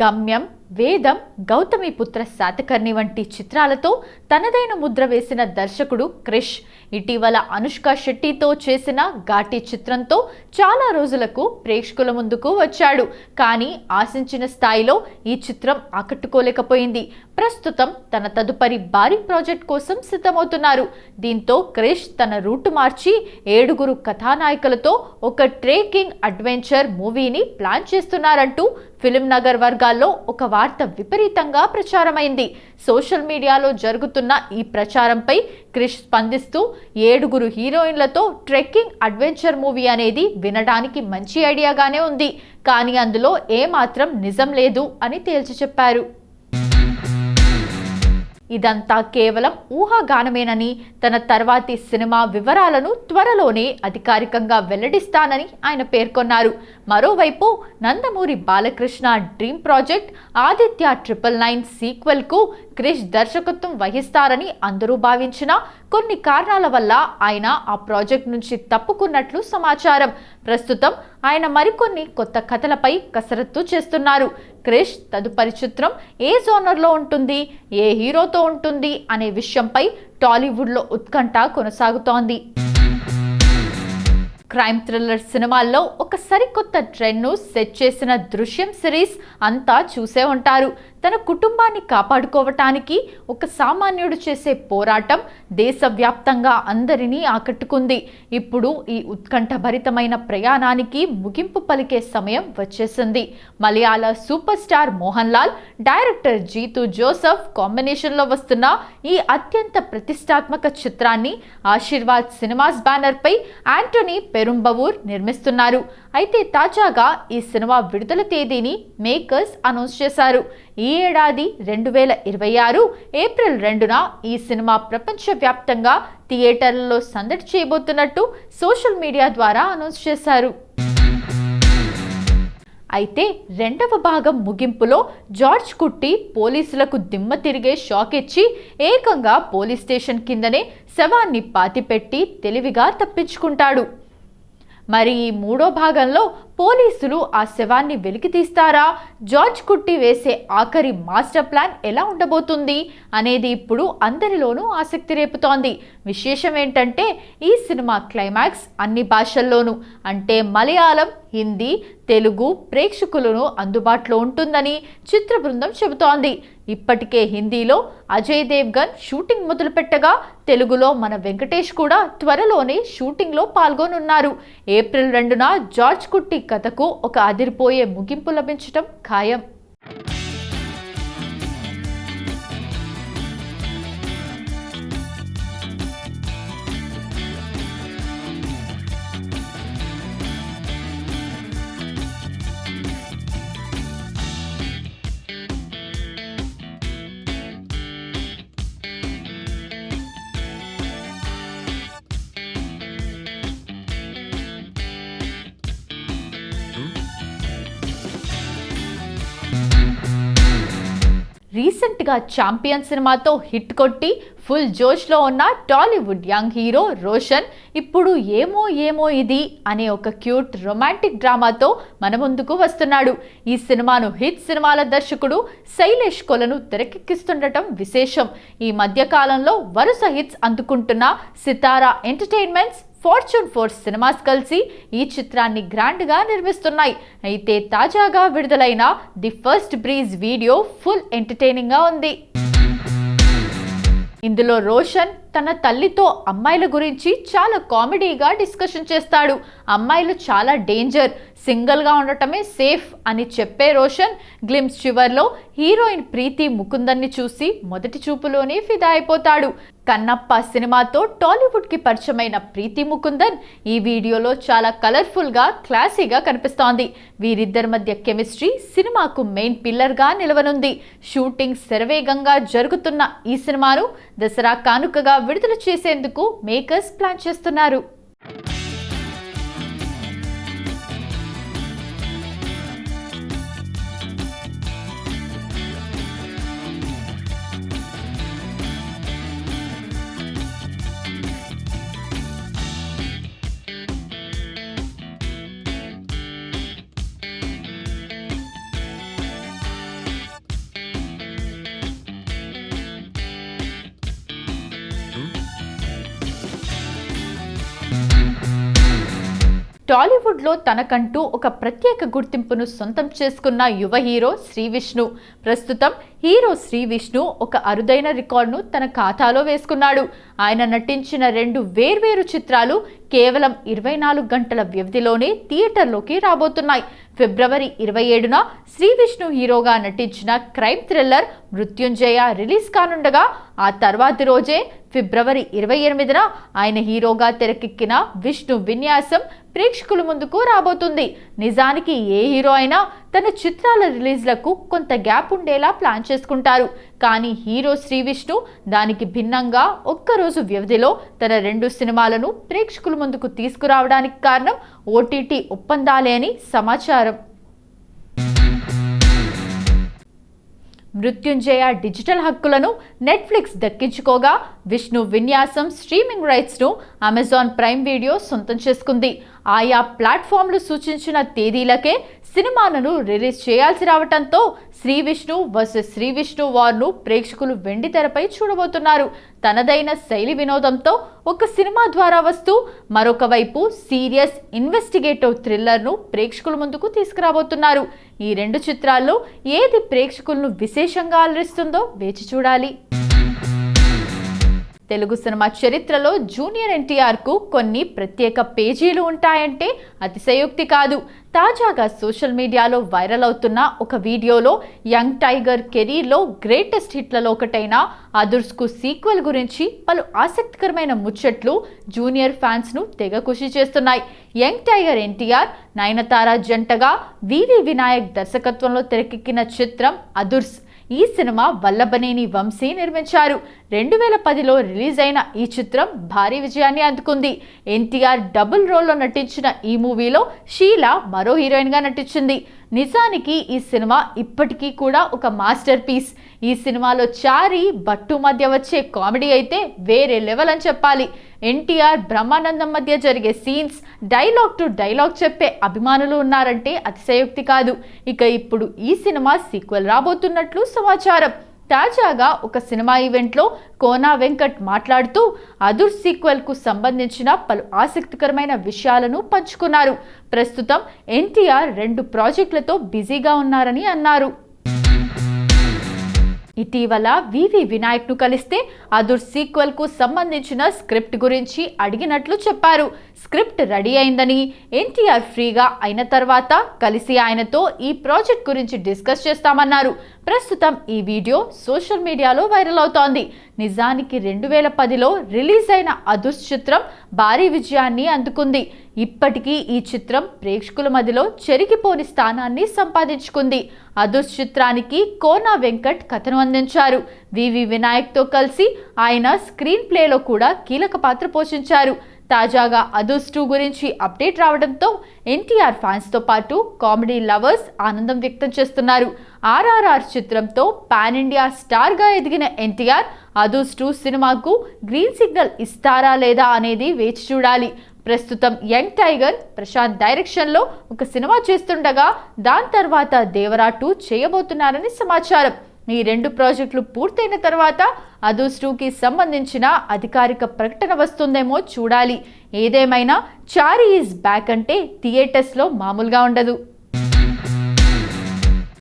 గమ్యం, వేదం, గౌతమిపుత్ర శాతకర్ణి వంటి చిత్రాలతో తనదైన ముద్ర వేసిన దర్శకుడు క్రిష్ ఇటీవల అనుష్క శెట్టితో చేసిన ఘాటి చిత్రంతో చాలా రోజులకు ప్రేక్షకుల ముందుకు వచ్చాడు. కానీ ఆశించిన స్థాయిలో ఈ చిత్రం ఆకట్టుకోలేకపోయింది. ప్రస్తుతం తన తదుపరి భారీ ప్రాజెక్ట్ కోసం సిద్ధమవుతున్నారు. దీంతో క్రిష్ తన రూటు మార్చి 7 కథానాయకులతో ఒక ట్రెక్కింగ్ అడ్వెంచర్ మూవీని ప్లాన్ చేస్తున్నారంటూ ఫిలిం నగర్ వర్గాల్లో ఒక వార్త విపరీతంగా ప్రచారమైంది. సోషల్ మీడియాలో జరుగుతున్న ఈ ప్రచారంపై క్రిష్ స్పందిస్తూ 7 హీరోయిన్లతో ట్రెక్కింగ్ అడ్వెంచర్ మూవీ అనేది వినడానికి మంచి ఐడియాగానే ఉంది, కానీ అందులో ఏమాత్రం నిజం లేదు అని తేల్చి చెప్పారు. ఇదంతా కేవలం ఊహాగానమేనని, తన తర్వాతి సినిమా వివరాలను త్వరలోనే అధికారికంగా వెల్లడిస్తానని ఆయన పేర్కొన్నారు. మరోవైపు నందమూరి బాలకృష్ణ డ్రీమ్ ప్రాజెక్ట్ ఆదిత్య 999 సీక్వెల్కు క్రిష్ దర్శకత్వం వహిస్తారని అందరూ భావించినా కొన్ని కారణాల వల్ల ఆయన ఆ ప్రాజెక్ట్ నుంచి తప్పుకున్నట్లు సమాచారం. ప్రస్తుతం ఆయన మరికొన్ని కొత్త కథలపై కసరత్తు చేస్తున్నారు. క్రిష్ తదుపరి చిత్రం ఏ జోనర్లో ఉంటుంది, ఏ హీరోతో ఉంటుంది అనే విషయంపై టాలీవుడ్లో ఉత్కంఠ కొనసాగుతోంది. క్రైమ్ థ్రిల్లర్ సినిమాల్లో ఒక సరికొత్త ట్రెండ్ను సెట్ చేసిన దృశ్యం సిరీస్ అంతా చూసే ఉంటారు. తన కుటుంబాన్ని కాపాడుకోవటానికి ఒక సామాన్యుడు చేసే పోరాటం దేశవ్యాప్తంగా అందరినీ ఆకట్టుకుంది. ఇప్పుడు ఈ ఉత్కంఠభరితమైన ప్రయాణానికి ముగింపు పలికే సమయం వచ్చేసింది. Malayalam super star Mohan Lal, director Jeethu Joseph కాంబినేషన్లో వస్తున్న ఈ అత్యంత ప్రతిష్టాత్మక చిత్రాన్ని ఆశీర్వాద్ సినిమాస్ బ్యానర్పై యాంటోనీ పెరుంబవూర్ నిర్మిస్తున్నారు. అయితే తాజాగా ఈ సినిమా విడుదల తేదీని మేకర్స్ అనౌన్స్ చేశారు. ఈ ఏడాది 2026 ఏప్రిల్ 2న ఈ సినిమా ప్రపంచవ్యాప్తంగా థియేటర్లలో సందడి చేయబోతున్నట్టు సోషల్ మీడియా ద్వారా అనౌన్స్ చేశారు. అయితే 2వ భాగం ముగింపులో జార్జ్ కుట్టి పోలీసులకు దిమ్మ తిరిగే షాక్ ఇచ్చి ఏకంగా పోలీస్ స్టేషన్ కిందనే శవాన్ని పాతిపెట్టి తెలివిగా తప్పించుకుంటాడు. మరి ఈ 3వ భాగంలో పోలీసులు ఆ శవాన్ని వెలికి తీస్తారా? జార్జ్ కుట్టి వేసే ఆఖరి మాస్టర్ ప్లాన్ ఎలా ఉండబోతుంది అనేది ఇప్పుడు అందరిలోనూ ఆసక్తి రేపుతోంది. విశేషం ఏంటంటే ఈ సినిమా క్లైమాక్స్ అన్ని భాషల్లోనూ అంటే మలయాళం, హిందీ, తెలుగు ప్రేక్షకులను అందుబాటులో ఉంటుందని చిత్ర బృందం చెబుతోంది. ఇప్పటికే హిందీలో అజయ్ దేవ్గన్ షూటింగ్ మొదలుపెట్టగా తెలుగులో మన వెంకటేష్ కూడా త్వరలోనే షూటింగ్లో పాల్గొనున్నారు. ఏప్రిల్ 2న జార్జ్ కుట్టి కథకు ఒక అదిరిపోయే ముగింపు లభించటం ఖాయం. రీసెంట్గా ఛాంపియన్ సినిమాతో హిట్ కొట్టి ఫుల్ జోష్లో ఉన్న టాలీవుడ్ యంగ్ హీరో రోషన్ ఇప్పుడు ఏమో ఏమో ఇది అనే ఒక క్యూట్ రొమాంటిక్ డ్రామాతో మన ముందుకు వస్తున్నాడు. ఈ సినిమాను హిట్ సినిమాల దర్శకుడు శైలేష్ కొలను తెరకెక్కిస్తుండటం విశేషం. ఈ మధ్యకాలంలో వరుస హిట్స్ అందుకుంటున్న సితారా ఎంటర్టైన్మెంట్స్, ఫార్చ్యూన్ 4 సినిమాస్ కలిసి ఈ చిత్రాన్ని గ్రాండ్గా నిర్మిస్తున్నాయి. అయితే తాజాగా విడుదలైన the first breeze video full ఎంటర్టైనింగ్గా ఉంది. ఇందులో రోషన్ తన తల్లితో అమ్మాయిల గురించి చాలా కామెడీగా డిస్కషన్ చేస్తాడు. అమ్మాయిలు చాలా డేంజర్, సింగిల్గా ఉండటమే సేఫ్ అని చెప్పే రోషన్ గ్లిమ్స్ చివర్లో హీరోయిన్ ప్రీతి ముకుందన్ని చూసి మొదటి చూపులోనే ఫిదా అయిపోతాడు. కన్నప్ప సినిమాతో టాలీవుడ్కి పరిచయమైన ప్రీతి ముకుందన్ ఈ వీడియోలో చాలా కలర్ఫుల్గా, క్లాసీగా కనిపిస్తోంది. వీరిద్దరి మధ్య కెమిస్ట్రీ సినిమాకు మెయిన్ పిల్లర్గా నిలవనుంది. షూటింగ్ శరవేగంగా జరుగుతున్న ఈ సినిమాను దసరా కానుకగా విడుదల చేసేందుకు మేకర్స్ ప్లాన్ చేస్తున్నారు. టాలీవుడ్లో తనకంటూ ఒక ప్రత్యేక గుర్తింపును సొంతం చేసుకున్న యువ హీరో శ్రీవిష్ణు. ప్రస్తుతం హీరో శ్రీవిష్ణు ఒక అరుదైన రికార్డును తన ఖాతాలో వేసుకున్నాడు. ఆయన నటించిన 2 వేర్వేరు చిత్రాలు కేవలం 24 గంటల వ్యవధిలోనే థియేటర్లోకి రాబోతున్నాయి. ఫిబ్రవరి 27న శ్రీవిష్ణు హీరోగా నటించిన క్రైమ్ థ్రిల్లర్ మృత్యుంజయ రిలీజ్ కానుండగా, ఆ తర్వాతి రోజే ఫిబ్రవరి 28న ఆయన హీరోగా తెరకెక్కిన విష్ణు విన్యాసం ప్రేక్షకుల ముందుకు రాబోతుంది. నిజానికి ఏ హీరో అయినా తన చిత్రాల రిలీజ్లకు కొంత గ్యాప్ ఉండేలా ప్లాన్ చేసుకుంటారు. కానీ హీరో శ్రీవిష్ణు దానికి భిన్నంగా ఒక్కరోజు వ్యవధిలో తన 2 సినిమాలను ప్రేక్షకుల ముందుకు తీసుకురావడానికి కారణం ఓటీటీ ఒప్పందాలే అని సమాచారం. మృత్యుంజయ డిజిటల్ హక్కులను నెట్ఫ్లిక్స్ దక్కించుకోగా, విష్ణు విన్యాసం స్ట్రీమింగ్ రైట్స్ను అమెజాన్ ప్రైమ్ వీడియో సొంతం చేసుకుంది. ఆయా ప్లాట్ఫామ్లు సూచించిన తేదీలకే సినిమాలను రిలీజ్ చేయాల్సి రావడంతో శ్రీవిష్ణు వర్సెస్ శ్రీవిష్ణు వార్ను ప్రేక్షకులు వెండి తెరపై చూడబోతున్నారు. తనదైన శైలి వినోదంతో ఒక సినిమా ద్వారా వస్తూ మరొక వైపు సీరియస్ ఇన్వెస్టిగేటివ్ థ్రిల్లర్ను ప్రేక్షకుల ముందుకు తీసుకురాబోతున్నారు. ఈ 2 చిత్రాల్లో ఏది ప్రేక్షకులను విశేషంగా అలరిస్తుందో వేచి చూడాలి. తెలుగు సినిమా చరిత్రలో జూనియర్ ఎన్టీఆర్కు కొన్ని ప్రత్యేక పేజీలు ఉంటాయంటే అతిశయోక్తి కాదు. తాజాగా సోషల్ మీడియాలో వైరల్ అవుతున్న ఒక వీడియోలో యంగ్ టైగర్ కెరీర్లో గ్రేటెస్ట్ హిట్లలో ఒకటైన అదుర్స్కు సీక్వెల్ గురించి పలు ఆసక్తికరమైన ముచ్చట్లు జూనియర్ ఫ్యాన్స్ను తెగ ఖుషి చేస్తున్నాయి. యంగ్ టైగర్ ఎన్టీఆర్, నయనతార జంటగా వివి వినాయక్ దర్శకత్వంలో తెరకెక్కిన చిత్రం అదుర్స్. ఈ సినిమా వల్లభనేని వంశీ నిర్మించారు. 2010లో రిలీజ్ అయిన ఈ చిత్రం భారీ విజయాన్ని అందుకుంది. ఎన్టీఆర్ డబుల్ రోల్లో నటించిన ఈ మూవీలో షీలా మరో హీరోయిన్గా నటించింది. నిజానికి ఈ సినిమా ఇప్పటికీ కూడా ఒక మాస్టర్ పీస్. ఈ సినిమాలో చారి, భట్టు మధ్య వచ్చే కామెడీ అయితే వేరే లెవెల్ అని చెప్పాలి. ఎన్టీఆర్, బ్రహ్మానందం మధ్య జరిగే సీన్స్, డైలాగ్ టు డైలాగ్ చెప్పే అభిమానులు ఉన్నారంటే అతిశయోక్తి కాదు. ఇక ఇప్పుడు ఈ సినిమా సీక్వెల్ రాబోతున్నట్లు సమాచారం. తాజాగా ఒక సినిమా ఈవెంట్లో కోనా వెంకట్ మాట్లాడుతూ అదుర్ సీక్వెల్కు సంబంధించిన పలు ఆసక్తికరమైన విషయాలను పంచుకున్నారు. ప్రస్తుతం ఎన్టీఆర్ 2 ప్రాజెక్టులతో బిజీగా ఉన్నారని అన్నారు. ఇటీవల వివి వినాయక్ను కలిస్తే అదుర్ సీక్వెల్కు సంబంధించిన స్క్రిప్ట్ గురించి అడిగినట్లు చెప్పారు. స్క్రిప్ట్ రెడీ అయిందని, ఎన్టీఆర్ ఫ్రీగా అయిన తర్వాత కలిసి ఆయనతో ఈ ప్రాజెక్ట్ గురించి డిస్కస్ చేస్తామన్నారు. ప్రస్తుతం ఈ వీడియో సోషల్ మీడియాలో వైరల్ అవుతోంది. నిజానికి 2010లో రిలీజ్ అయిన అదుర్స్ చిత్రం భారీ విజయాన్ని అందుకుంది. ఇప్పటికీ ఈ చిత్రం ప్రేక్షకుల మధ్యలో చెరిగిపోని స్థానాన్ని సంపాదించుకుంది. అదుర్స్ చిత్రానికి కోనా వెంకట్ కథను అందించారు. వివి వినాయక్తో కలిసి ఆయన స్క్రీన్ ప్లేలో కూడా కీలక పాత్ర పోషించారు. తాజాగా అదుర్స్ 2 గురించి అప్డేట్ రావడంతో ఎన్టీఆర్ ఫ్యాన్స్తో పాటు కామెడీ లవర్స్ ఆనందం వ్యక్తం చేస్తున్నారు. RRR చిత్రంతో పాన్ ఇండియా స్టార్గా ఎదిగిన ఎన్టీఆర్ అదుర్స్ 2 సినిమాకు గ్రీన్ సిగ్నల్ ఇస్తారా లేదా అనేది వేచి చూడాలి. ప్రస్తుతం యంగ్ టైగర్ ప్రశాంత్ డైరెక్షన్లో ఒక సినిమా చేస్తుండగా, దాని తర్వాత దేవరా 2 చేయబోతున్నారని సమాచారం. ఈ 2 ప్రాజెక్టులు పూర్తయిన తర్వాత అదుర్స్ 2కి సంబంధించిన అధికారిక ప్రకటన వస్తుందేమో చూడాలి. ఏదేమైనా చారీ ఈజ్ బ్యాక్ అంటే థియేటర్స్లో మామూలుగా ఉండదు.